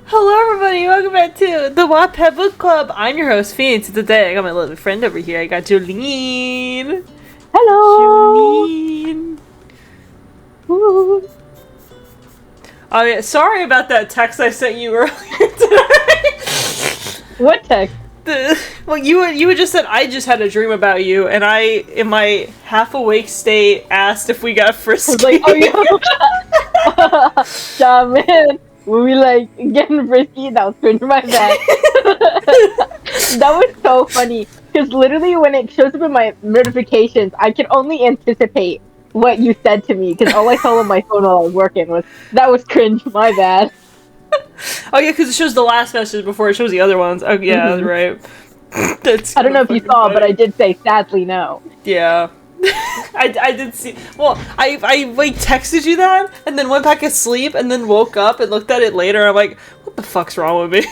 Hello everybody, welcome back to the Wattpad Book Club. I'm your host, Phoenix. Today I got my little friend over here. I got Joline. Hello! Joline. Ooh. Oh yeah, sorry about that text I sent you earlier today. What text? Well, you had just said I just had a dream about you, and I, in my half-awake state, asked if we got frisky. I was like, oh yeah. Nah, man. When we getting frisky, that was cringe my bad. That was so funny. Because literally when it shows up in my notifications, I can only anticipate what you said to me. Because all I saw on my phone while I was working was, that was cringe, my bad. Oh yeah, because it shows the last message before it shows the other ones. Oh yeah, that's right. That's I don't know if you saw, funny. but I did say, sadly, no. Yeah. I did see. Well, I texted you that, and then went back asleep, and then woke up and looked at it later. I'm like, what the fuck's wrong with me?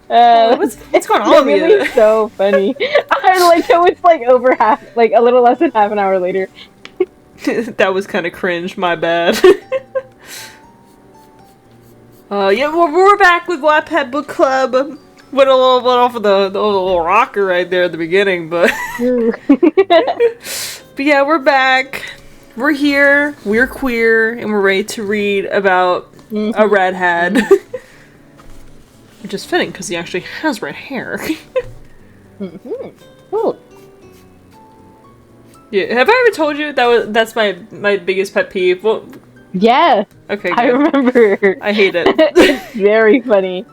What's going on with you? So funny. So it's over half, a little less than half an hour later. That was kind of cringe. My bad. Yeah, we're back with Wattpad Book Club. Went a little bit off of the little rocker right there at the beginning, but but yeah, we're back. We're here. We're queer, and we're ready to read about a redhead. Which is fitting because he actually has red hair. Cool. Yeah, have I ever told you that's my biggest pet peeve? Well, yeah. Okay. Good. I remember. I hate it. It's very funny.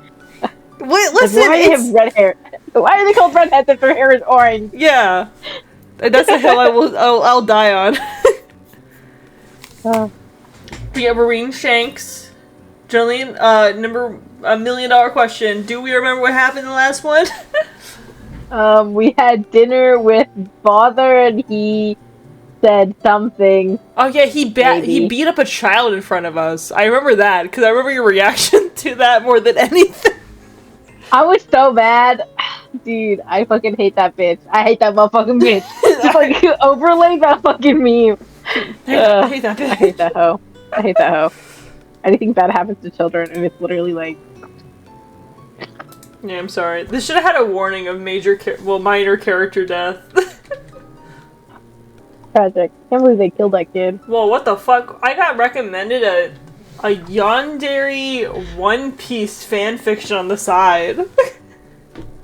Wait, listen. Why do they have red hair? Why are they called redheads if their hair is orange? Yeah, that's a hill I'll die on. Yeah, we're reading Shanks. Joline, number $1 million question. Do we remember what happened in the last one? We had dinner with Father, and he said something. Oh yeah, he beat up a child in front of us. I remember that because I remember your reaction to that more than anything. I was so mad. Dude, I fucking hate that bitch. I hate that motherfucking bitch. Just overlay that fucking meme. I hate that bitch. I hate that hoe. I hate that hoe. Anything bad happens to children, and it's literally Yeah, I'm sorry. This should have had a warning of minor character death. Tragic. Can't believe they killed that kid. Well, what the fuck? I got recommended a yandere One Piece fan fiction on the side.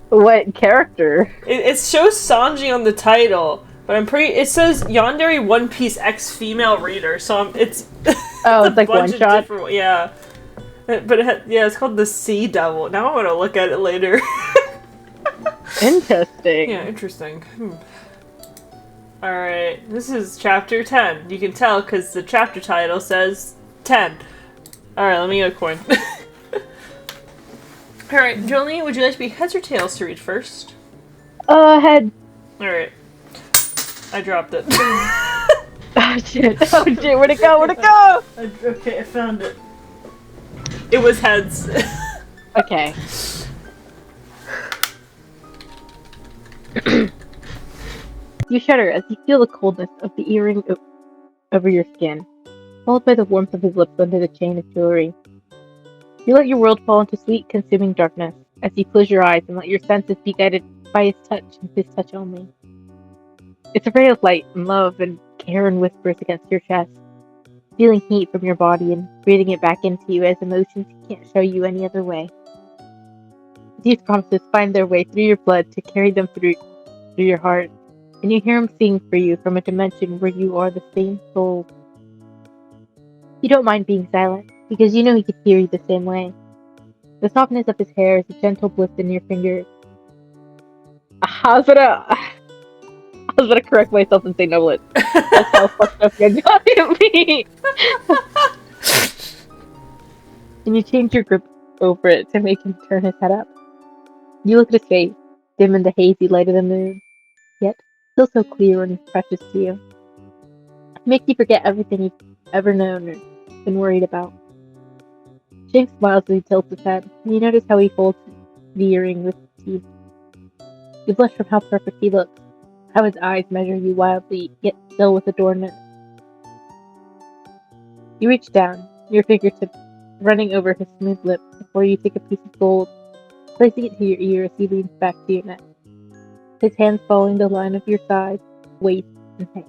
What character? It shows Sanji on the title, but it says yandere One Piece X female reader, so it's it's like one shot. Yeah, but it's called the Sea Devil. Now I want to look at it later. Interesting. Yeah, interesting. Alright, this is chapter 10. You can tell because the chapter title says 10. Alright, let me get a coin. Alright, Joline, would you like to be heads or tails to read first? Head. Alright. I dropped it. Oh shit, where'd it go? Okay, I found it. It was heads. Okay. You shudder as you feel the coldness of the earring over your skin, followed by the warmth of his lips under the chain of jewelry. You let your world fall into sweet, consuming darkness as you close your eyes and let your senses be guided by his touch and his touch only. It's a ray of light and love and care and whispers against your chest, feeling heat from your body and breathing it back into you as emotions he can't show you any other way. These promises find their way through your blood to carry them through your heart, and you hear him sing for you from a dimension where you are the same soul. You don't mind being silent, because you know he could hear you the same way. The softness of his hair is a gentle bliss in your fingers. I was gonna correct myself and say noblet. That's how fucked up you're gonna be. And you change your grip over it to make him turn his head up. You look at his face, dim in the hazy light of the moon, yet still so clear and precious to you. It makes you forget everything you've ever known or been worried about. Shanks smiles as he tilts his head, and you notice how he folds the earring with his teeth. You blush from how perfect he looks, how his eyes measure you wildly, yet still with adornment. You reach down, your fingertips running over his smooth lips before you take a piece of gold, placing it to your ear as he leans back to your neck. His hands following the line of your side, waist, and head.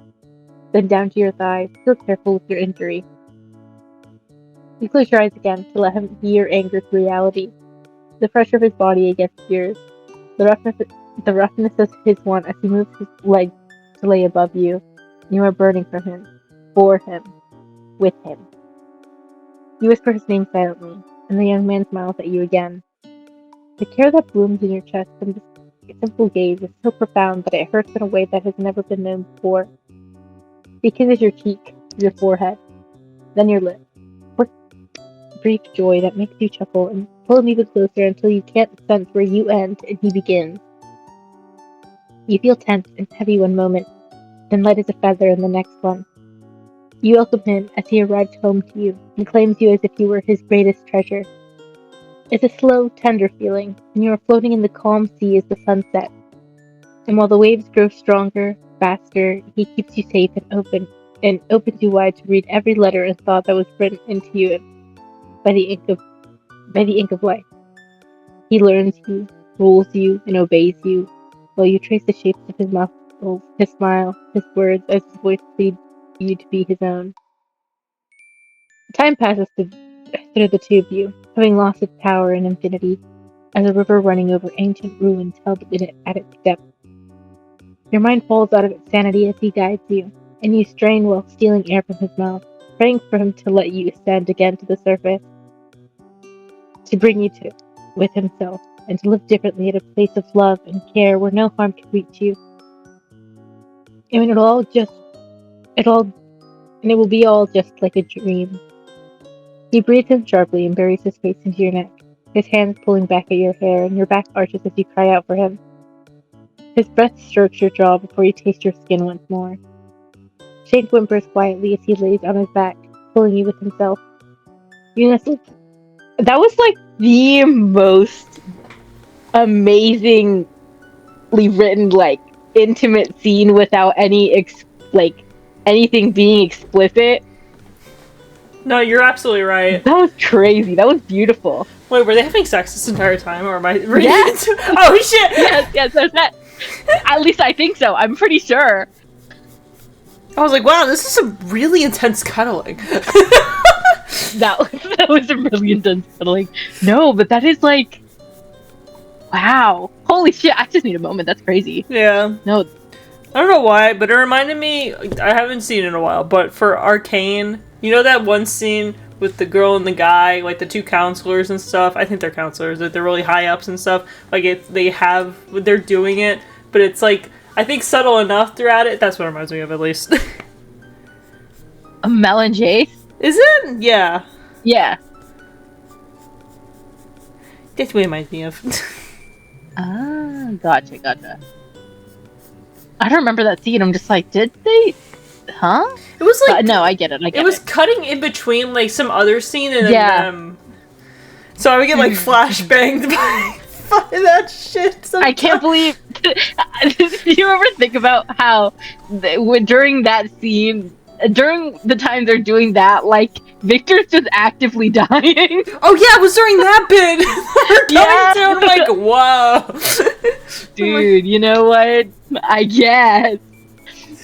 Then down to your thighs, still careful with your injury. You close your eyes again to let him see your anger to reality. The pressure of his body against yours. The roughness of his one as he moves his leg to lay above you. You are burning for him, with him. You whisper his name silently, and the young man smiles at you again. The care that blooms in your chest from this simple gaze is so profound that it hurts in a way that has never been known before. He kisses your cheek, your forehead, then your lips. What brief joy that makes you chuckle and pull him even closer until you can't sense where you end and he begins. You feel tense and heavy one moment, then light as a feather in the next one. You welcome him as he arrives home to you and claims you as if you were his greatest treasure. It's a slow, tender feeling, and you are floating in the calm sea as the sun sets. And while the waves grow stronger, faster, he keeps you safe and opens you wide to read every letter and thought that was written into you by the ink of life. He learns you, rules you, and obeys you, while you trace the shapes of his muscles, his smile, his words, as his voice leads you to be his own. Time passes through the two of you, having lost its power in infinity, as a river running over ancient ruins held it at its depth. Your mind falls out of its sanity as he guides you, and you strain while stealing air from his mouth, praying for him to let you ascend again to the surface, to bring you to with himself, and to live differently at a place of love and care where no harm can reach you. And it will be all just like a dream. He breathes in sharply and buries his face into your neck, his hands pulling back at your hair, and your back arches as you cry out for him. His breath strokes your jaw before you taste your skin once more. Shanks whimpers quietly as he lays on his back, pulling you with himself. That was like the most amazingly written, like, intimate scene without any anything being explicit. No, you're absolutely right. That was crazy. That was beautiful. Wait, were they having sex this entire time, or am I reading Yes. Oh shit! Yes, there's that. At least I think so. I'm pretty sure. I was like, wow, this is some really intense cuddling. That was a really intense cuddling. No, but that is like, wow. Holy shit, I just need a moment. That's crazy. Yeah. No. I don't know why, but it reminded me, I haven't seen it in a while, but for Arcane, you know that one scene with the girl and the guy, like the two counselors and stuff? I think they're counselors, that they're really high ups and stuff. Like, they're doing it, but it's like, I think subtle enough throughout it. That's what it reminds me of, at least. A Mel and Jace? Is it? Yeah. Yeah. That's what it reminds me of. Gotcha. I don't remember that scene. I'm just like, did they? Huh? It was like... no, I get it. It was cutting in between, like, some other scene and yeah. then so I would get, like, flashbanged by that shit sometimes. I can't believe... Do you ever think about how during that scene, during the time they're doing that, like, Victor's just actively dying? Oh yeah, it was during that bit! Yeah! I'm like, whoa! Dude, you know what? I guess.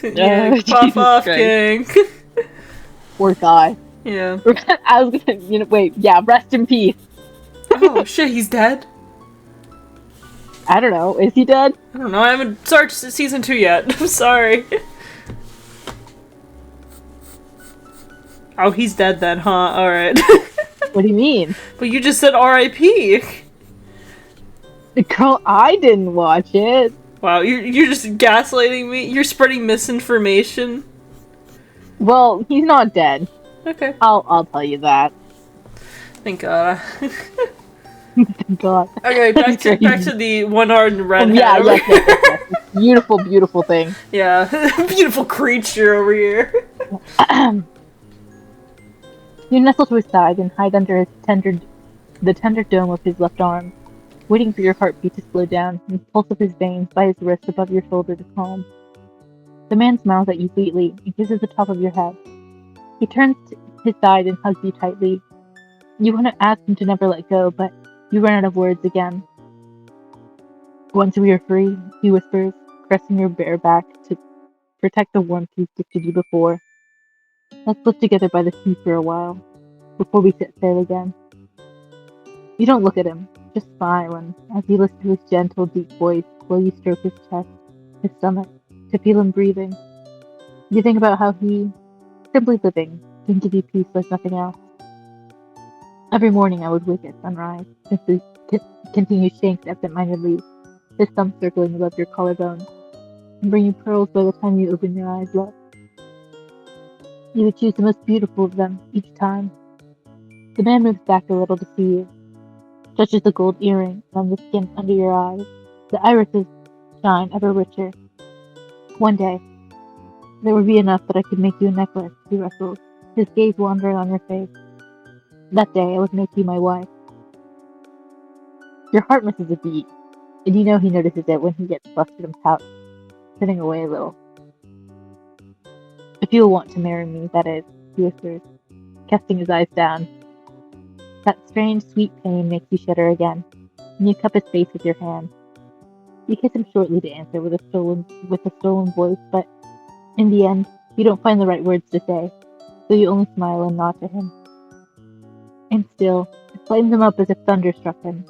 Yeah, puff off, King. Poor guy. Yeah. I was gonna, wait, yeah, rest in peace. Oh shit, he's dead? I don't know, is he dead? I don't know, I haven't started season 2 yet. I'm sorry. Oh, he's dead then, huh? Alright. What do you mean? But you just said R.I.P. Girl, I didn't watch it. Wow, you're just gaslighting me? You're spreading misinformation? Well, he's not dead. Okay. I'll tell you that. Thank God. Thank God. Okay, back to the one-armed redhead. Yes. Beautiful, beautiful thing. Yeah, beautiful creature over here. You nestle to his side and hide under the tender dome of his left arm, waiting for your heartbeat to slow down and the pulse of his veins by his wrist above your shoulder to calm. The man smiles at you sweetly and kisses the top of your head. He turns to his side and hugs you tightly. You want to ask him to never let go, but you run out of words again. Once we are free, he whispers, caressing your bare back to protect the warmth he's gifted you before. Let's live together by the sea for a while, before we set sail again. You don't look at him, just smile, and as you listen to his gentle, deep voice, slowly stroke his chest, his stomach, to feel him breathing, you think about how he, simply living, can give you peace like nothing else. Every morning I would wake at sunrise, continue Shanks absent-mindedly, his thumb circling above your collarbone, and bring you pearls by the time you open your eyes, love. You would choose the most beautiful of them each time. The man moves back a little to see you, touches the gold earring on the skin under your eyes. The irises shine ever richer. One day, there would be enough that I could make you a necklace, he wrestles, his gaze wandering on your face. That day, I would make you my wife. Your heart misses a beat, and you know he notices it when he gets flustered and pouts, turning away a little. If you will want to marry me, that is, he whispers, casting his eyes down. That strange, sweet pain makes you shudder again, and you cup his face with your hand. You kiss him shortly to answer with a stolen voice, but in the end, you don't find the right words to say, so you only smile and nod to him. And still, it flames him up as if thunder struck him.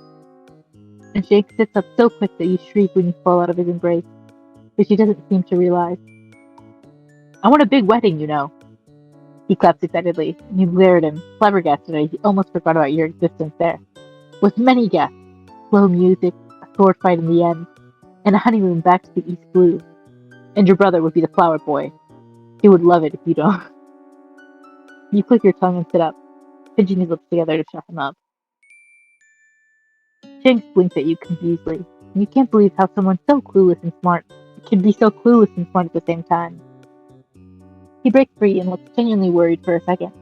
And Jake sits up so quick that you shriek when you fall out of his embrace, which he doesn't seem to realize. I want a big wedding, you know. He claps excitedly, and you glare at him, flabbergasted as he almost forgot about your existence there. With many guests, slow music, a sword fight in the end, and a honeymoon back to the East Blue. And your brother would be the flower boy. He would love it if you don't. You click your tongue and sit up, pinching his lips together to shut him up. Shanks blinks at you confusedly, and you can't believe how someone so clueless and smart can be so clueless and smart at the same time. He breaks free and looks genuinely worried for a second.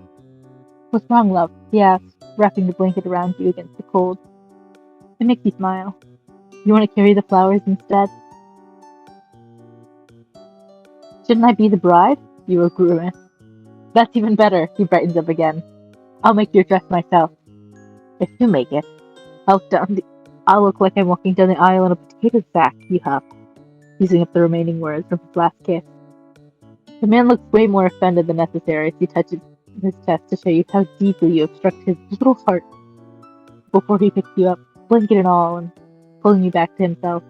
What's wrong, love? He asks, wrapping the blanket around you against the cold. It makes you smile. You want to carry the flowers instead? Shouldn't I be the bride? You will grimace. That's even better, he brightens up again. I'll make your dress myself. If you make it, I'll look like I'm walking down the aisle in a potato sack, you huff, using up the remaining words from his last kiss. The man looks way more offended than necessary as he touches his chest to show you how deeply you have struck his little heart before he picks you up, blanket and all, and pulling you back to himself.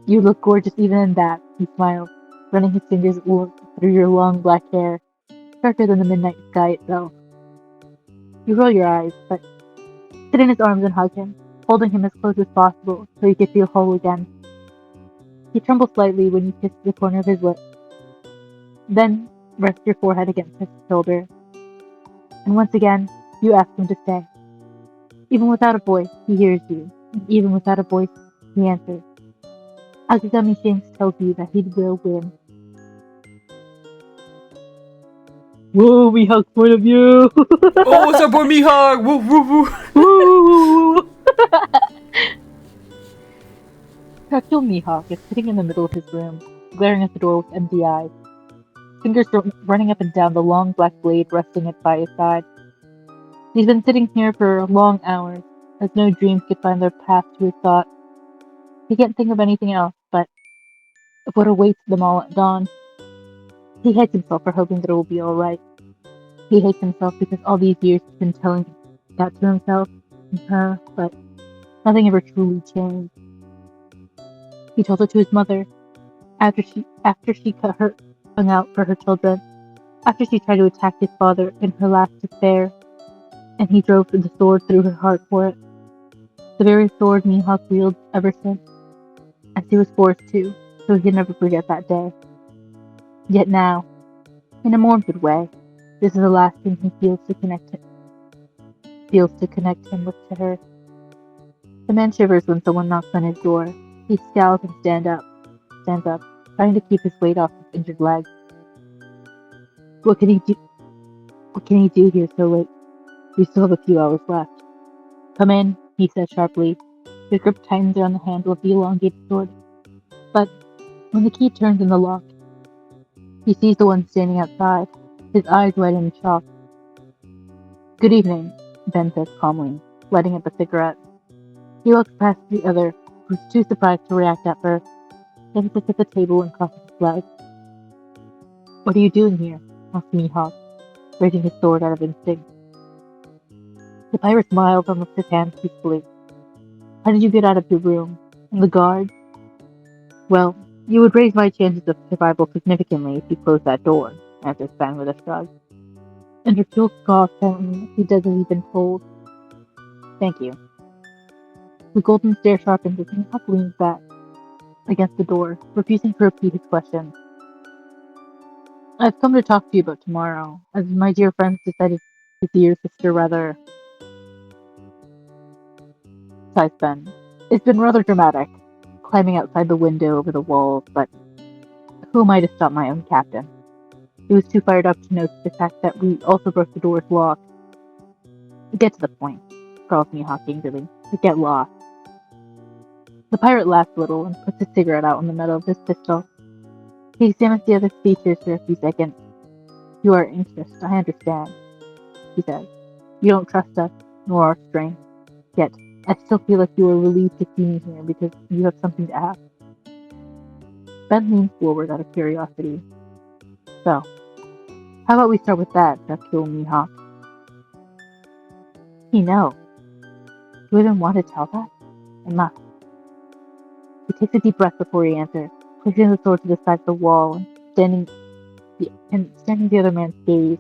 You look gorgeous even in that, he smiles, running his fingers through your long black hair, darker than the midnight sky itself. You roll your eyes, but sit in his arms and hug him, holding him as close as possible so you can feel whole again. You tremble slightly when you kiss the corner of his lip. Then rest your forehead against his shoulder. And once again, you ask him to stay. Even without a voice, he hears you. And even without a voice, he answers. Akagami Shanks tells you that he will win. Whoa, Mihawk's point of view! Oh, what's up, boy, Mihawk? Woo, woo, woo. Woo! Actual Mihawk is sitting in the middle of his room, glaring at the door with empty eyes. Fingers running up and down the long black blade resting by his side. He's been sitting here for long hours, as no dreams could find their path to his thoughts. He can't think of anything else but of what awaits them all at dawn. He hates himself for hoping that it will be alright. He hates himself because all these years he's been telling that to himself and her, but nothing ever truly changed. He told it to his mother after she cut her tongue out for her children, after she tried to attack his father in her last despair, and he drove the sword through her heart for it. The very sword Mihawk wields ever since, as he was forced to, so he could never forget that day. Yet now, in a morbid way, this is the last thing he feels to connect him with to her. The man shivers when someone knocks on his door. He scowls and stands up, trying to keep his weight off his injured leg. What can he do? What can he do here so late? We still have a few hours left. Come in, he says sharply. His grip tightens around the handle of the elongated sword. But when the key turns in the lock, he sees the one standing outside, his eyes wide in shock. Good evening, Ben says calmly, lighting up a cigarette. He walks past the other, who's too surprised to react at first, then sits at the table and crosses his legs. What are you doing here? Asks Mihawk, raising his sword out of instinct. The pirate smiles and lifts his hand peacefully. How did you get out of your room? And the guard? Well, you would raise my chances of survival significantly if you closed that door, answers Ben with a shrug. And Raquel scoffs silently as he does as he's been told. Thank you. The golden stare sharpens as Mihawk leans back against the door, refusing to repeat his question. I've come to talk to you about tomorrow, as my dear friends decided to see your sister rather, sighs Ben. It's been rather dramatic, climbing outside the window over the walls, but who am I to stop my own captain? He was too fired up to notice the fact that we also broke the door's lock. Get to the point, growls Mihawk angrily. Get lost. The pirate laughs a little and puts his cigarette out on the metal of his pistol. He examines the other's features for a few seconds. You are anxious, I understand, he says. You don't trust us, nor our strength. Yet, I still feel like you are relieved to see me here because you have something to ask. Ben leans forward out of curiosity. So, how about we start with that, Raquel Mihawk? He knows. Do you even want to tell that? I must. He takes a deep breath before he answers, placing the sword to the side of the wall and standing the other man's gaze.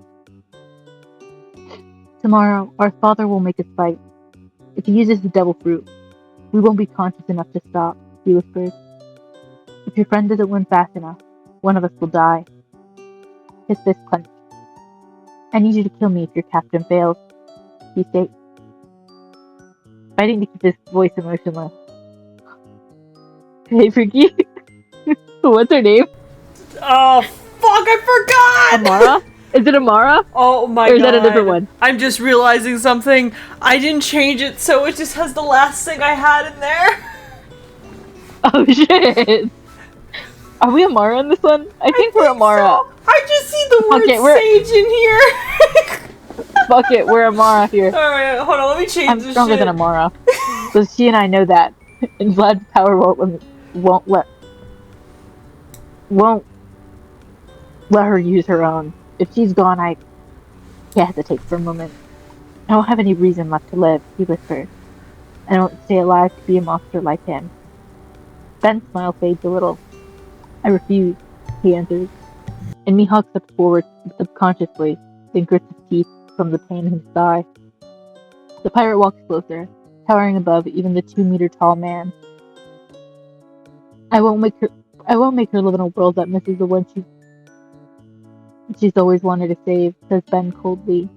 Tomorrow, our father will make us fight. If he uses the devil fruit, we won't be conscious enough to stop, he whispers. If your friend doesn't win fast enough, one of us will die. His fist clenched. I need you to kill me if your captain fails, he states, fighting to keep his voice emotionless. Hey, Freaky. What's her name? Oh, fuck, I forgot! Amara? Is it Amara? Oh my god. Or is that a different one? I'm just realizing something. I didn't change it, so it just has the last thing I had in there. Oh shit. Are we Amara in this one? I think we're Amara. So. I just see the word sage in here. Fuck it, we're Amara here. Alright, hold on, let me change I'm this stronger shit. than Amara. So she and I know that. And Vlad's power won't let her use her own. If she's gone, I can't hesitate for a moment. I don't have any reason left to live, he whispers. I don't stay alive to be a monster like him. Ben's smile fades a little. I refuse, he answers. And Mihawk steps forward subconsciously, then grits his teeth from the pain in his thigh. The pirate walks closer, towering above even the 2-meter tall man. I won't make her live in a world that misses the one she's always wanted to save, says Ben coldly.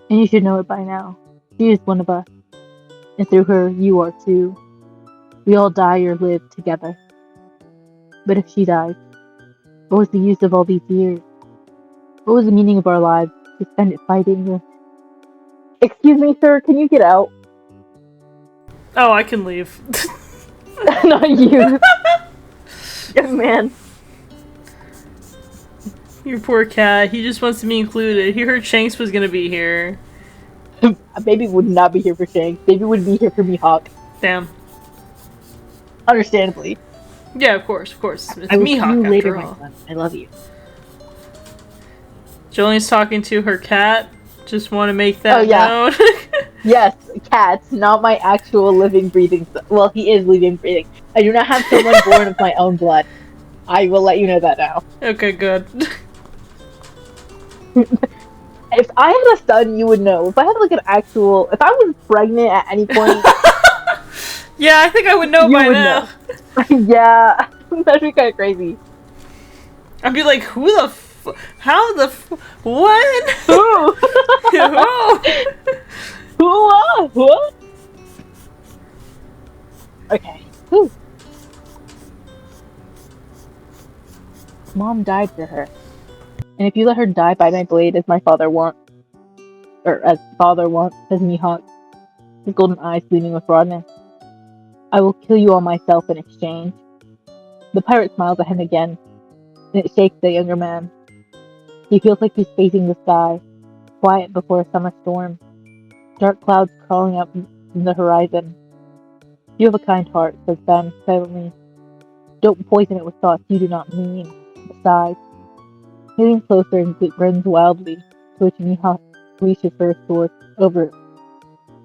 And you should know it by now. She is one of us. And through her, you are too. We all die or live together. But if she dies, what was the use of all these years? What was the meaning of our lives? To spend it fighting or... Excuse me, sir, can you get out? Oh, I can leave. Not you. Young man. Your poor cat. He just wants to be included. He heard Shanks was gonna be here. Baby would not be here for Shanks. Baby would be here for Mihawk. Damn. Understandably. Yeah, of course. It's I will Mihawk see you later, after all. my son. I love you. Joline's talking to her cat. Just want to make that known. Yes, cats, not my actual living, breathing son. Well, he is living, breathing. I do not have someone born of my own blood. I will let you know that now. Okay, good. If I had a son, you would know. If I had like if I was pregnant at any point, yeah, I think I would know by now. Yeah, that'd be kind of crazy. I'd be like, who the how the what? Who? Who? Okay. Who? Mom died for her. And if you let her die by my blade as father wants, says Mihawk, his golden eyes gleaming with broadness, I will kill you all myself in exchange. The pirate smiles at him again, and it shakes the younger man. He feels like he's facing the sky, quiet before a summer storm. dark clouds crawling up from the horizon. You have a kind heart, says Ben silently. Don't poison it with thoughts you do not mean. Besides, he leans closer and grins wildly, to which Mihawk reaches for his sword over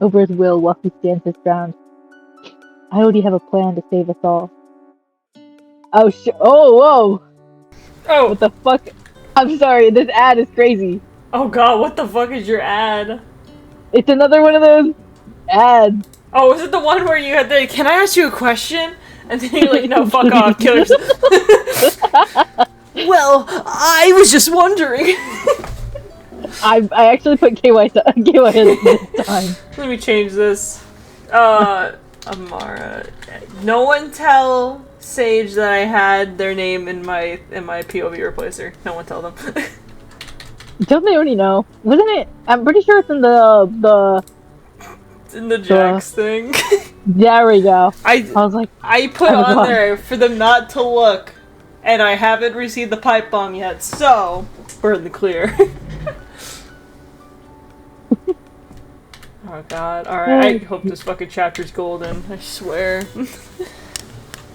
his will while he stands his ground. I already have a plan to save us all. Oh, oh, whoa! Oh! What the fuck? I'm sorry, this ad is crazy. Oh god, what the fuck is your ad? It's another one of those ads. Oh, is it the one where you had the, can I ask you a question? And then you're like, no, fuck off, killers. Well, I was just wondering. I actually put KY this time. Let me change this. Amara. No one tell Sage that I had their name in my POV replacer. No one tell them. Don't they already know? Wasn't it? I'm pretty sure it's in the It's in the Jax thing. There we go. I was like, I put on there for them not to look, and I haven't received the pipe bomb yet, so we're in the clear. Oh god, alright, I hope this fucking chapter's golden, I swear.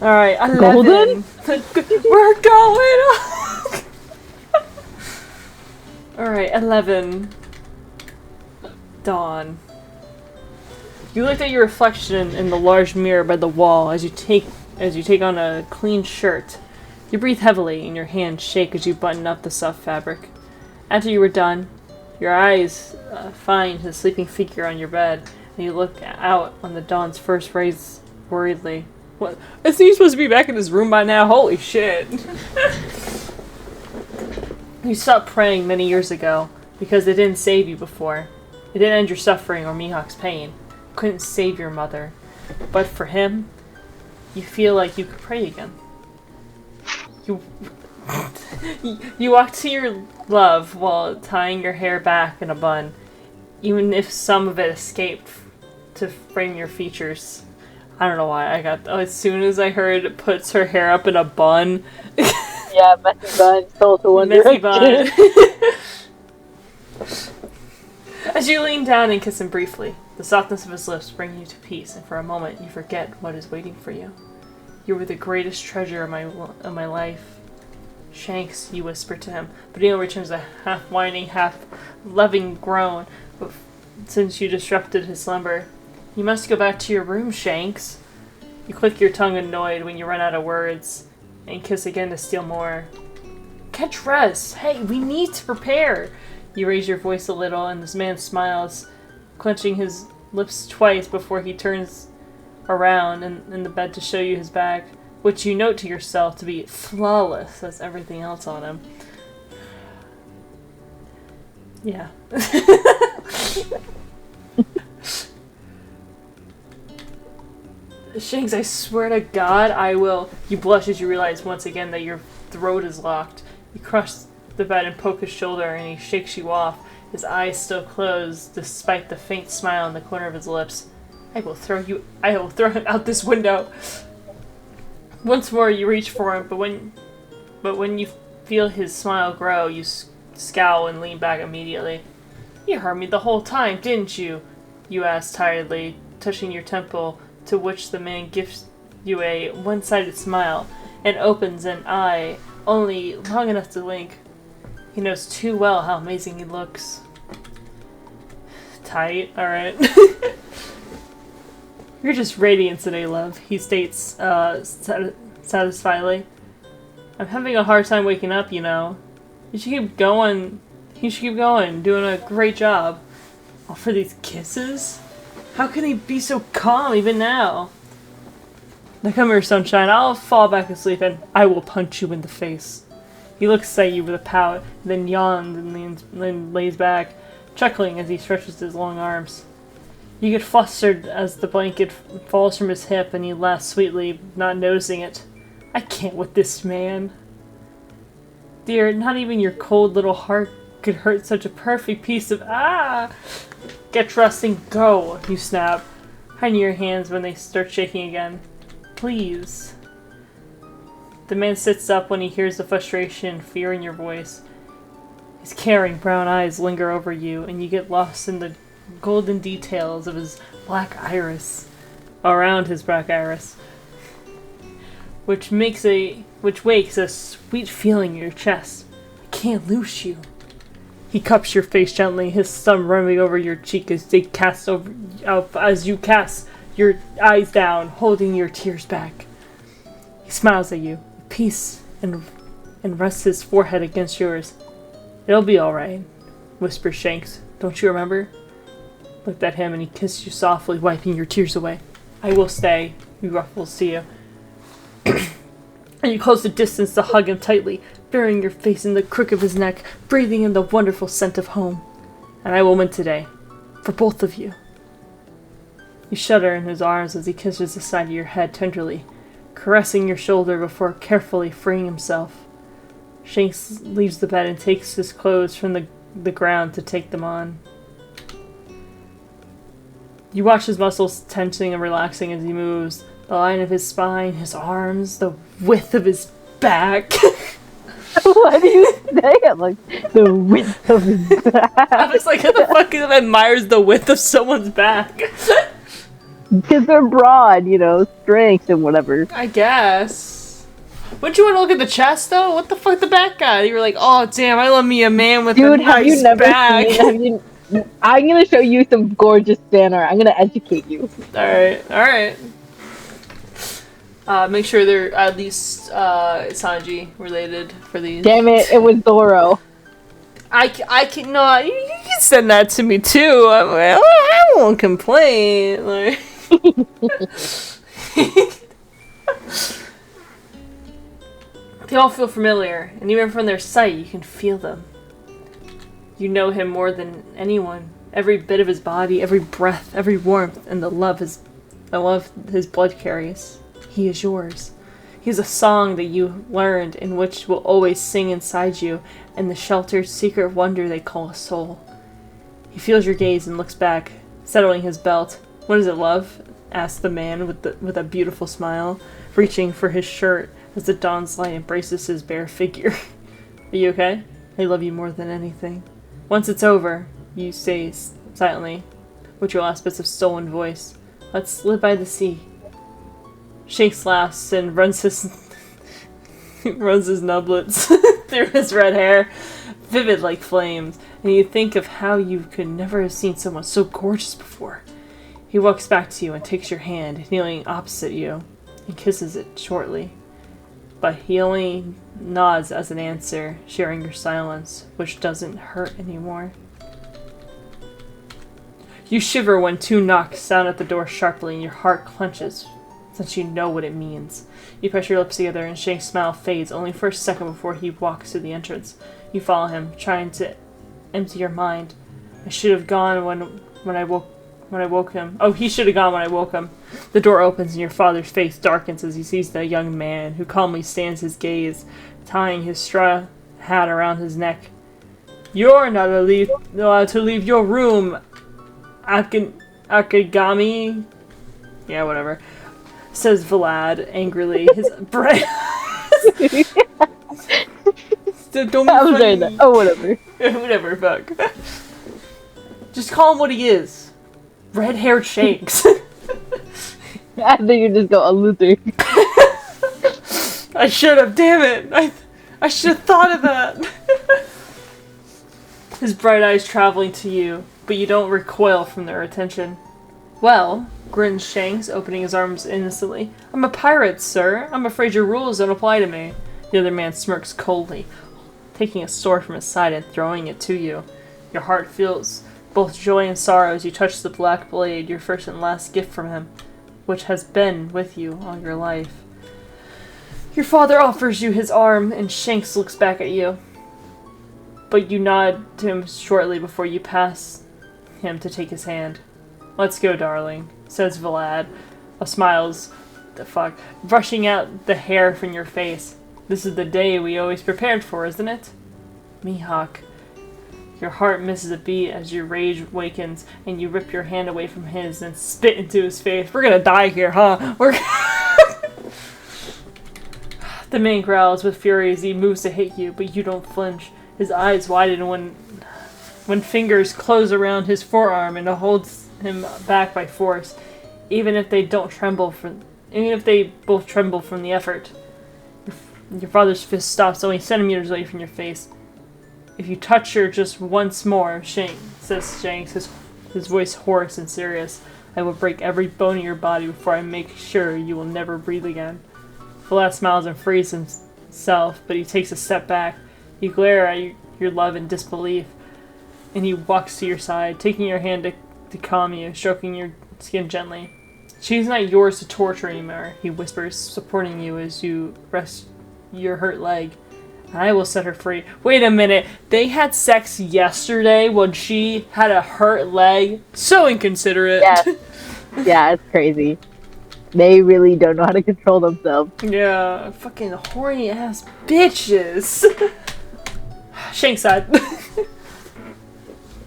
Alright, 11. Golden? We're going on! Alright, 11. Dawn. You looked at your reflection in the large mirror by the wall as you take on a clean shirt. You breathe heavily and your hands shake as you button up the soft fabric. After you were done, your eyes find the sleeping figure on your bed, and you look out on the dawn's first rays worriedly. What? Isn't he supposed to be back in his room by now? Holy shit. You stopped praying many years ago because it didn't save you before. It didn't end your suffering or Mihawk's pain. It couldn't save your mother. But for him, you feel like you could pray again. You walk to your love while tying your hair back in a bun, even if some of it escaped to frame your features. I don't know why I got. As soon as I heard it puts her hair up in a bun. Yeah, messy bun, stole to one Messy direction. bun. As you lean down and kiss him briefly, the softness of his lips bring you to peace, and for a moment you forget what is waiting for you. You were the greatest treasure of my life. Shanks, you whisper to him, but he only returns a half-whining, half-loving groan since you disrupted his slumber. You must go back to your room, Shanks. You click your tongue annoyed when you run out of words, and kiss again to steal more. Get dressed! Hey, we need to prepare! You raise your voice a little, and this man smiles, clenching his lips twice before he turns around in the bed to show you his bag, which you note to yourself to be flawless as everything else on him. Yeah. Shanks, I swear to God, I will. You blush as you realize once again that your throat is locked. You cross the bed and poke his shoulder, and he shakes you off, his eyes still closed despite the faint smile in the corner of his lips. I will throw him out this window. Once more you reach for him, but when you feel his smile grow, you scowl and lean back immediately. You heard me the whole time, didn't you? You ask tiredly, touching your temple, to which the man gives you a one-sided smile and opens an eye only long enough to wink. He knows too well how amazing he looks. Tight, alright. You're just radiant today, love, he states satisfiedly. I'm having a hard time waking up, you know. You should keep going. Doing a great job. Oh, for these kisses? How can he be so calm even now? Now come here, sunshine. I'll fall back asleep and I will punch you in the face. He looks at you with a pout, then yawns and then lays back, chuckling as he stretches his long arms. You get flustered as the blanket falls from his hip and he laughs sweetly, not noticing it. I can't with this man. Dear, not even your cold little heart could hurt such a perfect piece of— Ah! Get dressed and go, you snap, hiding your hands when they start shaking again. Please. The man sits up when he hears the frustration and fear in your voice. His caring brown eyes linger over you, and you get lost in the golden details of his black iris around his black iris, which wakes a sweet feeling in your chest. I can't lose you. He cups your face gently, his thumb running over your cheek as you cast your eyes down, holding your tears back. He smiles at you, peace, and rests his forehead against yours. It'll be alright, whispers Shanks. Don't you remember? Looked at him and he kissed you softly, wiping your tears away. I will stay, he ruffles to you. And you close the distance to hug him tightly, burying your face in the crook of his neck, breathing in the wonderful scent of home. And I will win today. For both of you. You shudder in his arms as he kisses the side of your head tenderly, caressing your shoulder before carefully freeing himself. Shanks leaves the bed and takes his clothes from the ground to take them on. You watch his muscles tensing and relaxing as he moves, the line of his spine, his arms, the width of his back. Why do you say it like the width of his back? I was like, who the fuck admires the width of someone's back? Because they're broad, strength and whatever. I guess. Wouldn't you want to look at the chest, though? What the fuck, the back guy? You were like, oh, damn, I love me a man with a nice back. I'm gonna show you some gorgeous fan art. I'm gonna educate you. Alright. Make sure they're at least Sanji related for these. Damn it was Zoro. I can no, you can send that to me too. I won't complain. Like. They all feel familiar, and even from their sight, you can feel them. You know him more than anyone. Every bit of his body, every breath, every warmth, and the love his blood carries. He is yours. He is a song that you learned and which will always sing inside you, and the sheltered, secret wonder they call a soul. He feels your gaze and looks back, settling his belt. What is it, love? Asks the man with a beautiful smile, reaching for his shirt as the dawn's light embraces his bare figure. Are you okay? I love you more than anything. Once it's over, you say silently, with your last bits of stolen voice, let's live by the sea. Shanks laughs and runs his nublets through his red hair, vivid like flames, and you think of how you could never have seen someone so gorgeous before. He walks back to you and takes your hand, kneeling opposite you, and kisses it shortly. But he only nods as an answer, sharing your silence, which doesn't hurt anymore. You shiver when 2 knocks sound at the door sharply and your heart clenches, since you know what it means. You press your lips together and Shank's smile fades only for a second before he walks to the entrance. You follow him, trying to empty your mind. I should have gone when I woke him. Oh, he should have gone when I woke him. The door opens and your father's face darkens as he sees the young man, who calmly stands his gaze, tying his straw hat around his neck. You're not allowed to leave your room, Akagami. Yeah, whatever. Says Vlad angrily. His bright. Don't be funny. Oh, whatever. Whatever, fuck. Just call him what he is. Red-haired Shanks. I think you just go a Luther. I should have, damn it! I should have thought of that! His bright eyes traveling to you, but you don't recoil from their attention. Well, grins Shanks, opening his arms innocently. I'm a pirate, sir. I'm afraid your rules don't apply to me. The other man smirks coldly, taking a sword from his side and throwing it to you. Your heart feels both joy and sorrow as you touch the black blade, your first and last gift from him, which has been with you all your life. Your father offers you his arm, and Shanks looks back at you. But you nod to him shortly before you pass him to take his hand. Let's go, darling, says Vlad, brushing out the hair from your face. This is the day we always prepared for, isn't it? Mihawk. Your heart misses a beat as your rage wakens, and you rip your hand away from his and spit into his face. We're gonna die here, huh? The man growls with fury as he moves to hit you, but you don't flinch. His eyes widen when when fingers close around his forearm and holds him back by force, even if they both tremble from the effort. Your father's fist stops only centimeters away from your face. If you touch her just once more, says Shanks, his voice hoarse and serious, I will break every bone in your body before I make sure you will never breathe again. Vlad smiles and frees himself, but he takes a step back. You glare at your love in disbelief, and he walks to your side, taking your hand to calm you, stroking your skin gently. She's not yours to torture anymore, he whispers, supporting you as you rest your hurt leg. I will set her free. Wait a minute, they had sex yesterday when she had a hurt leg? So inconsiderate. Yeah, yeah, it's crazy. They really don't know how to control themselves. Yeah, fucking horny ass bitches. Shanks side.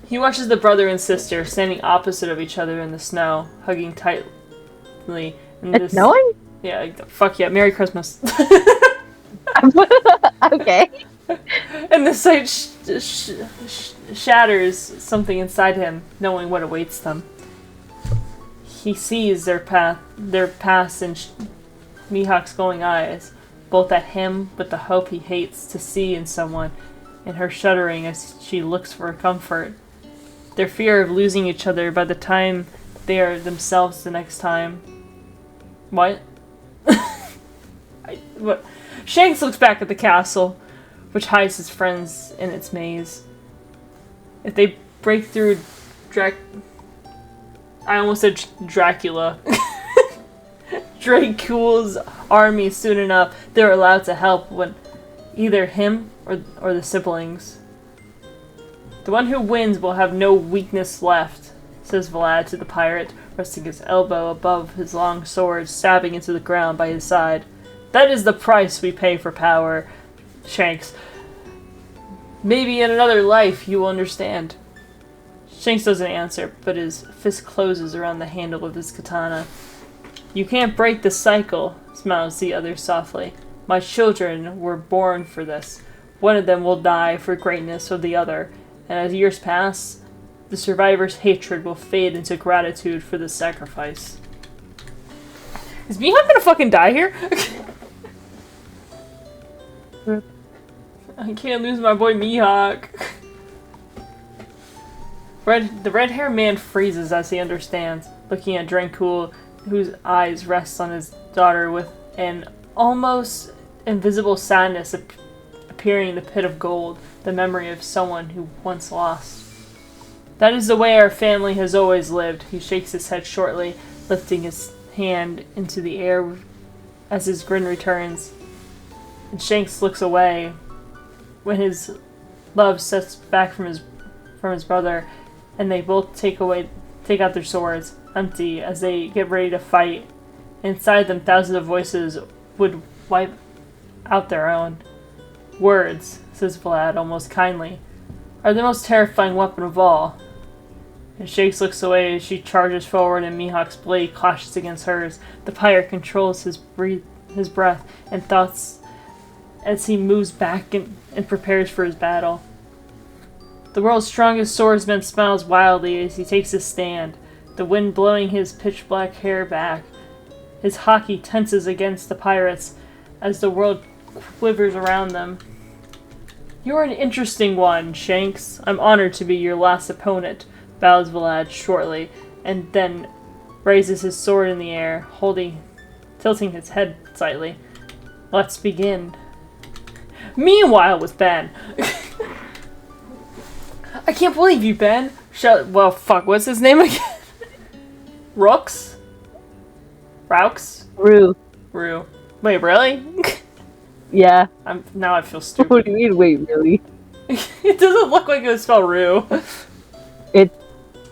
He watches the brother and sister standing opposite of each other in the snow, hugging tightly. It's snowing? Yeah, fuck yeah. Merry Christmas. Okay. And the sight shatters something inside him, knowing what awaits them. He sees their past in Mihawk's glowing eyes, both at him with the hope he hates to see in someone, and her shuddering as she looks for comfort. Their fear of losing each other by the time they are themselves the next time. What? What? Shanks looks back at the castle, which hides his friends in its maze. If they break through I almost said Dracula. Dracula's army soon enough, they're allowed to help when either him or the siblings. The one who wins will have no weakness left, says Vlad to the pirate, resting his elbow above his long sword, stabbing into the ground by his side. That is the price we pay for power, Shanks. Maybe in another life you will understand. Shanks doesn't answer, but his fist closes around the handle of his katana. You can't break the cycle, smiles the other softly. My children were born for this. One of them will die for greatness of the other, and as years pass, the survivor's hatred will fade into gratitude for the sacrifice. Is Mihawk gonna fucking die here? I can't lose my boy Mihawk. The red-haired man freezes as he understands, looking at Drankul, whose eyes rest on his daughter with an almost invisible sadness appearing in the pit of gold, the memory of someone who once lost. That is the way our family has always lived. He shakes his head shortly, lifting his hand into the air as his grin returns. And Shanks looks away when his love steps back from his brother, and they both take out their swords, empty, as they get ready to fight. Inside them, thousands of voices would wipe out their own. Words, says Vlad, almost kindly, are the most terrifying weapon of all. And Shanks looks away as she charges forward and Mihawk's blade clashes against hers. The pirate controls his breath and thoughts as he moves back and prepares for his battle. The world's strongest swordsman smiles wildly as he takes his stand, the wind blowing his pitch-black hair back. His haki tenses against the pirates as the world quivers around them. You're an interesting one, Shanks. I'm honored to be your last opponent, bows Vlad shortly, and then raises his sword in the air, tilting his head slightly. Let's begin. Meanwhile with Ben. I can't believe you, Ben. Well, fuck, what's his name again? Rooks? Raux? Rue. Wait, really? Yeah. Now I feel stupid. What do you mean, wait, really? It doesn't look like it was spelled Rue. It's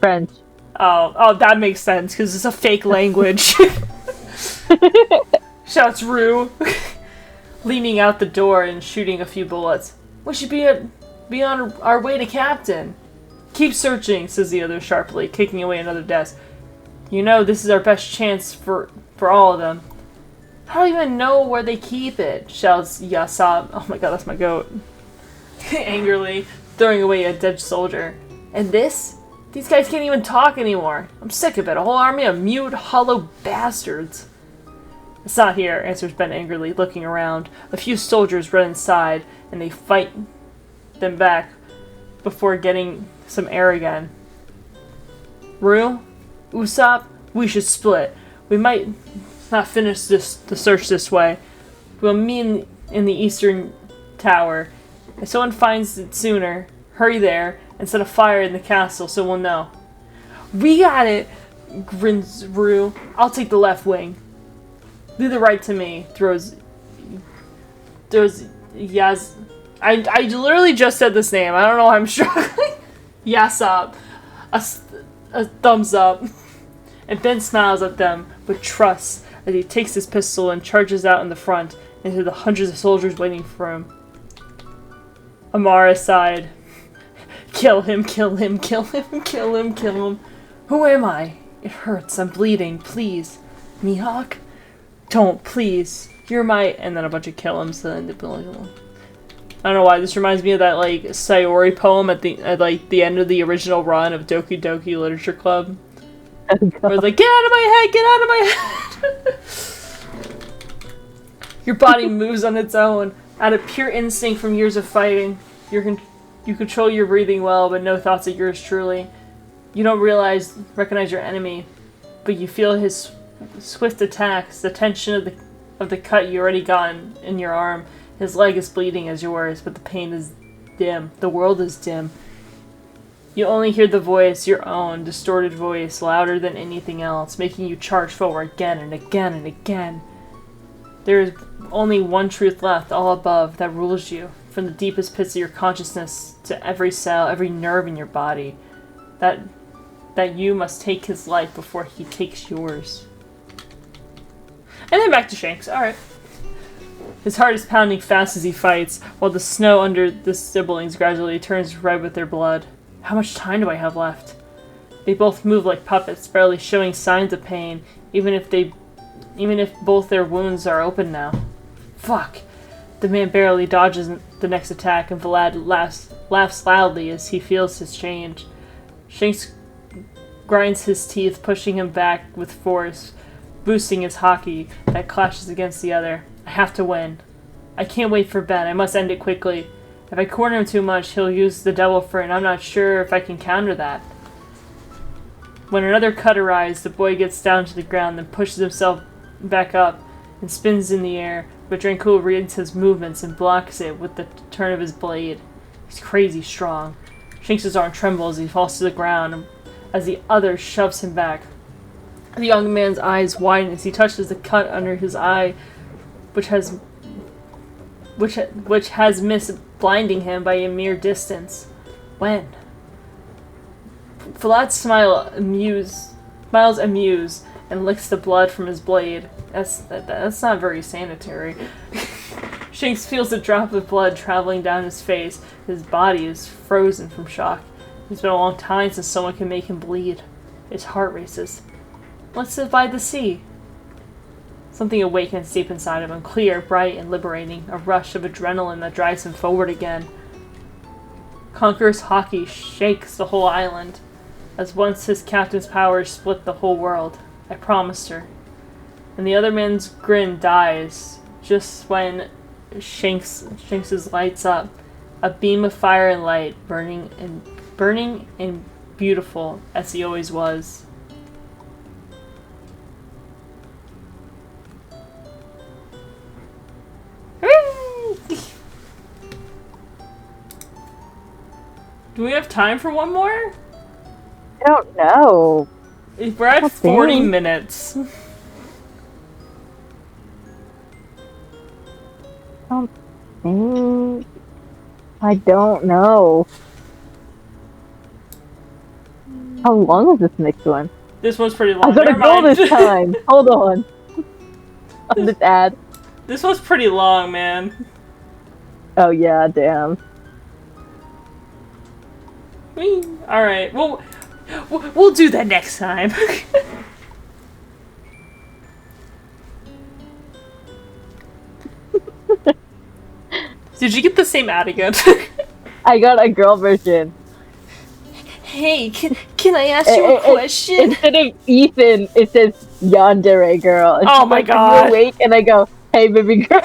French. Oh, that makes sense, because it's a fake language. Shouts Rue, leaning out the door and shooting a few bullets. We should be on our way to Captain. Keep searching, says the other sharply, kicking away another desk. You know, this is our best chance for all of them. I don't even know where they keep it, shouts Yasab. Oh my god, that's my goat. Angrily, throwing away a dead soldier. And this? These guys can't even talk anymore. I'm sick of it. A whole army of mute, hollow bastards. It's not here, answers Ben angrily, looking around. A few soldiers run inside, and they fight them back before getting some air again. Rue? Usopp? We should split. We might not finish the search this way. We'll meet in the eastern tower. If someone finds it sooner, hurry there and set a fire in the castle so we'll know. We got it, grins Rue. I'll take the left wing. Leave the right to me, throws Yas. I literally just said this name. I don't know why I'm struggling. Yasop. A thumbs up. And Ben smiles at them with trust as he takes his pistol and charges out in the front into the hundreds of soldiers waiting for him. Amara sighed. Kill him, kill him, kill him, kill him, kill him. Who am I? It hurts. I'm bleeding. Please. Mihawk? Don't, please. You're my... And then a bunch of kill him, so then I don't know why. This reminds me of that, like, Sayori poem at the end of the original run of Doki Doki Literature Club. Oh, where it's like, get out of my head! Get out of my head! Your body moves on its own, out of pure instinct from years of fighting. You control your breathing well, but no thoughts of yours truly. You don't recognize your enemy, but you feel his swift attacks, the tension of the cut you already gotten in your arm. His leg is bleeding as yours, but the pain is dim. The world is dim. You only hear the voice, your own, distorted voice, louder than anything else, making you charge forward again and again and again. There is only one truth left, all above, that rules you, from the deepest pits of your consciousness to every cell, every nerve in your body. That you must take his life before he takes yours. And then back to Shanks. Alright. His heart is pounding fast as he fights, while the snow under the siblings gradually turns red with their blood. How much time do I have left? They both move like puppets, barely showing signs of pain, even if both their wounds are open now. Fuck! The man barely dodges the next attack, and Vlad laughs loudly as he feels his change. Shanks grinds his teeth, pushing him back with force, boosting his hockey that clashes against the other. I have to win. I can't wait for Ben. I must end it quickly. If I corner him too much, he'll use the devil fruit, and I'm not sure if I can counter that. When another cut arrives, the boy gets down to the ground, then pushes himself back up and spins in the air, but Drancul reads his movements and blocks it with the turn of his blade. He's crazy strong. Shanks' arm trembles as he falls to the ground as the other shoves him back. The young man's eyes widen as he touches the cut under his eye, which has missed blinding him by a mere distance. When? Vlad smiles amused and licks the blood from his blade. That's not very sanitary. Shanks feels a drop of blood traveling down his face. His body is frozen from shock. It's been a long time since someone can make him bleed. His heart races. Let's sit by the sea. Something awakens deep inside of him, clear, bright, and liberating. A rush of adrenaline that drives him forward again. Conqueror's hockey shakes the whole island, as once his captain's powers split the whole world. I promised her. And the other man's grin dies, just when Shanks's lights up. A beam of fire and light, burning and beautiful, as he always was. Do we have time for one more? I don't know. We're at 40 minutes. I don't know. How long is this next one? This one's pretty long. I gotta go this time. Hold on. On this ad. This one's pretty long, man. Oh yeah, damn. Alright, we'll do that next time. Did you get the same ad again? I got a girl version. Hey, can I ask you a question? Instead of Ethan, it says yandere girl. And Oh she's my like, God. Are you awake? And I go, hey, baby girl.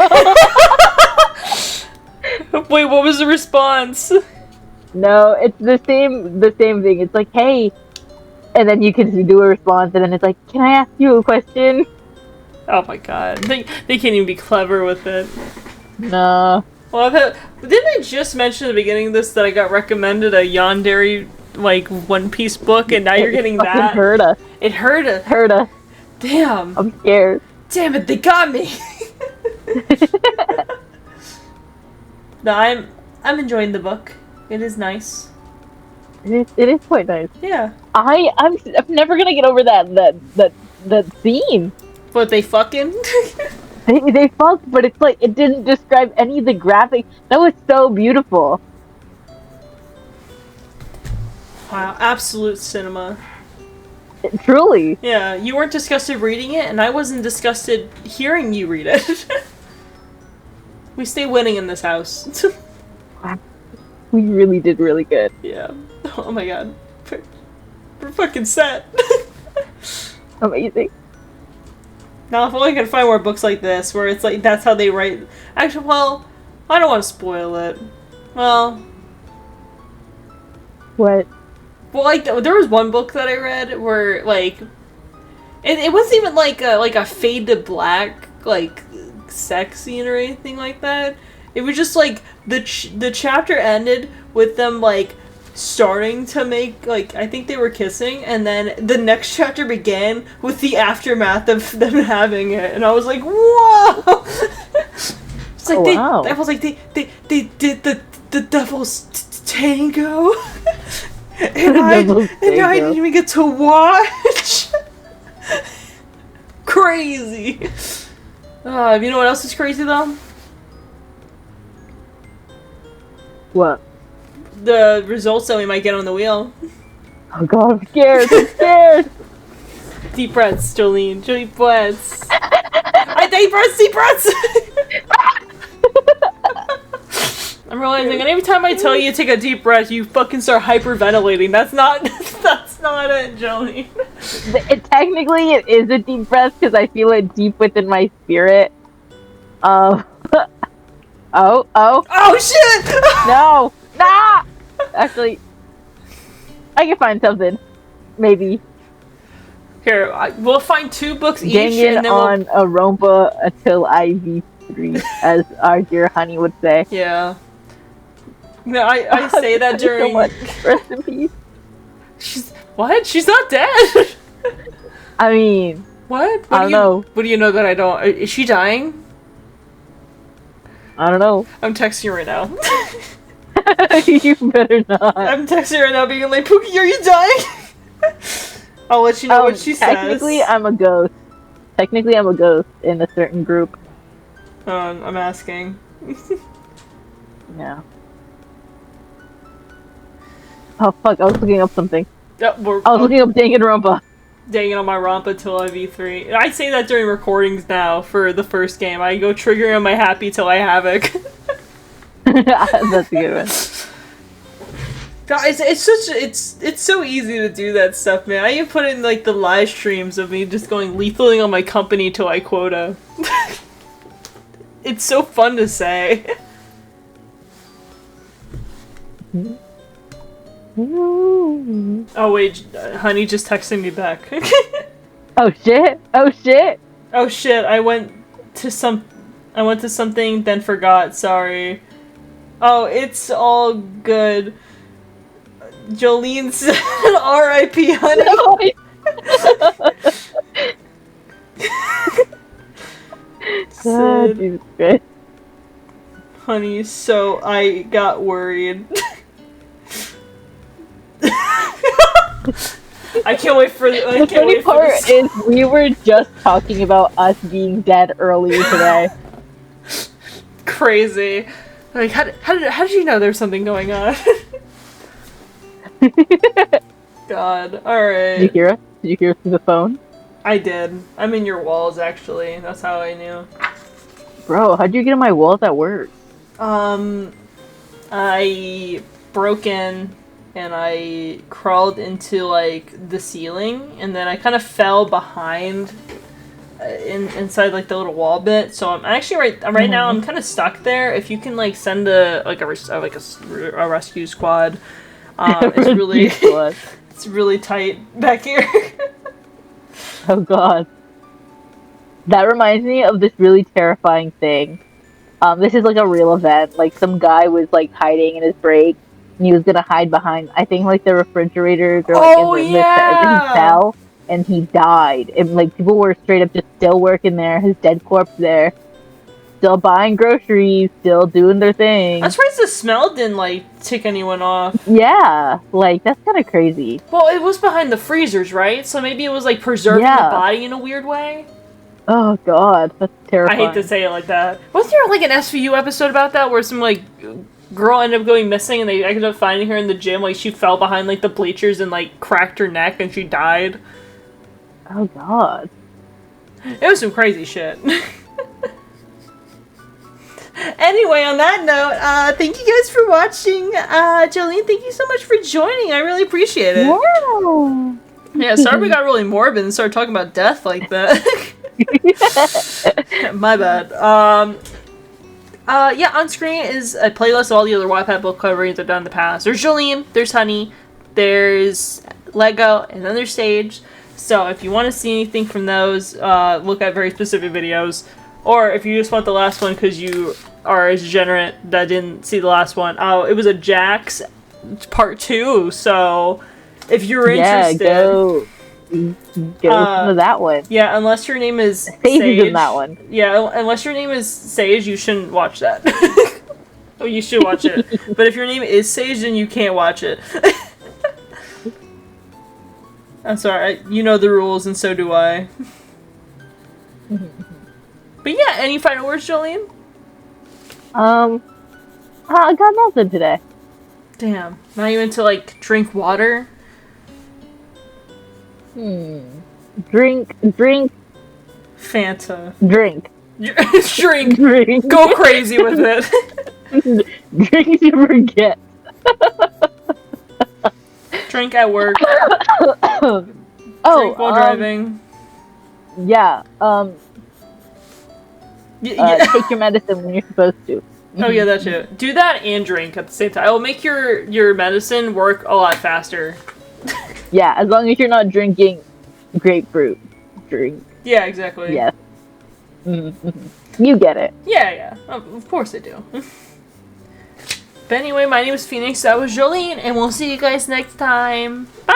Wait, what was the response? No, it's the same thing. It's like, hey, and then you can do a response, and then it's like, can I ask you a question? Oh my God. They can't even be clever with it. No. Well, didn't I just mention at the beginning of this that I got recommended a yandere, like, One Piece book, and now you're getting that? It hurt us. It hurt us. Hurt us. Damn. I'm scared. Damn it, they got me! No, I'm enjoying the book. It is nice. It is quite nice. Yeah. I'm never gonna get over that scene. But they fucking? They fucked, but it's like it didn't describe any of the graphics. That was so beautiful. Wow, absolute cinema. Truly. Yeah, you weren't disgusted reading it, and I wasn't disgusted hearing you read it. We stay winning in this house. We really did really good. Yeah. Oh my God. We're fucking set. Amazing. Now, if only I could find more books like this, where it's like, that's how they write. Actually, well, I don't want to spoil it. Well, What? like, there was one book that I read where, like, it wasn't even like a fade to black, like, sex scene or anything like that. It was just, like, the chapter ended with them, like, starting to make, like, I think they were kissing, and then the next chapter began with the aftermath of them having it, and I was like, whoa! It's like, wow. I was like, they did the devil's tango, and I didn't even get to watch. Crazy. You know what else is crazy though? What? The results that we might get on the wheel. Oh God, I'm scared. I'm scared. Deep breaths, Jolene. Deep breaths. Deep breaths. I'm realizing that every time I tell you to take a deep breath, you fucking start hyperventilating. That's not it, Jolene. Technically, it is a deep breath because I feel it deep within my spirit. Oh shit! No! Nah! Actually, I can find something. Maybe. Here, we'll find 2 books each, Gangin' and then on a rompa until IV3, as our dear honey would say. Yeah. No, I say that during. So much. Rest in peace. What? She's not dead. I mean, what? I don't know. What do you know that I don't? Is she dying? I don't know. I'm texting her right now. You better not. I'm texting her right now, being like, Pookie, are you dying? I'll let you know what she Technically, says. I'm a ghost. Technically, I'm a ghost in a certain group. I'm asking. No. Oh fuck! I was looking up something. I was looking up Danganronpa. Dang it on my Rampa till IV3. I say that during recordings now for the first game. I go triggering on my happy till I havoc. That's a good one. Guys, it's so easy to do that stuff, man. I even put in like the live streams of me just going lethaling on my company till I quota. It's so fun to say. Oh wait, honey just texted me back. Oh shit! Oh shit! Oh shit! I went to something, then forgot. Sorry. Oh, it's all good. Jolene said, "R.I.P. honey." Oh, Jesus Christ. Honey, so I got worried. I can't wait for the funny part is we were just talking about us being dead earlier today. Crazy. Like, how did you know there's something going on? God. Alright. Did you hear us? Did you hear us through the phone? I did. I'm in your walls, actually. That's how I knew. Bro, how'd you get on my walls at work? I broke in and I crawled into, like, the ceiling, and then I kind of fell behind inside, like, the little wall bit. So I'm actually right now I'm kind of stuck there. If you can, like, send a rescue squad, it's really it's really tight back here. Oh god. That reminds me of this really terrifying thing. This is like a real event. Like, some guy was, like, hiding in his break, and he was gonna hide behind, I think, like, the refrigerators or, like, his cell, and he died. And, like, people were straight up just still working there, his dead corpse there, still buying groceries, still doing their thing. I'm surprised the smell didn't, like, tick anyone off. Yeah, like, that's kind of crazy. Well, it was behind the freezers, right? So maybe it was, like, preserving the body in a weird way? Oh god, that's terrifying. I hate to say it like that. Wasn't there, like, an SVU episode about that where some, like, girl ended up going missing and they ended up finding her in the gym? Like, she fell behind, like, the bleachers and, like, cracked her neck and she died? Oh god. It was some crazy shit. Anyway, on that note, thank you guys for watching. Joline, thank you so much for joining. I really appreciate it. Wow. Yeah, sorry we got really morbid and started talking about death like that. My bad. Yeah, on screen is a playlist of all the other Wattpad book coverings I've done in the past. There's Joline, there's Honey, there's Lego, and then there's Sage. So if you want to see anything from those, look at very specific videos. Or if you just want the last one because you are as degenerate that didn't see the last one. It was a Jax part 2, so if you're interested... go listen to that one. Yeah, unless your name is Sage. Sage. Is in that one. Yeah, unless your name is Sage, you shouldn't watch that. Oh, you should watch it. But if your name is Sage, then you can't watch it. I'm sorry, you know the rules, and so do I. But yeah, any final words, Joline? I got nothing today. Damn. Not even to, like, drink water? Drink. Fanta. Drink. Drink. Go crazy with it. Drink to forget. Drink at work. Drink while driving. Yeah, take your medicine when you're supposed to. Oh yeah, that too. Do that and drink at the same time. It will make your medicine work a lot faster. Yeah, as long as you're not drinking grapefruit. Drink. Yeah, exactly. Yes. Mm-hmm. You get it. Yeah. Of course I do. But anyway, my name is Phoenix, that was Joline, and we'll see you guys next time. Bye!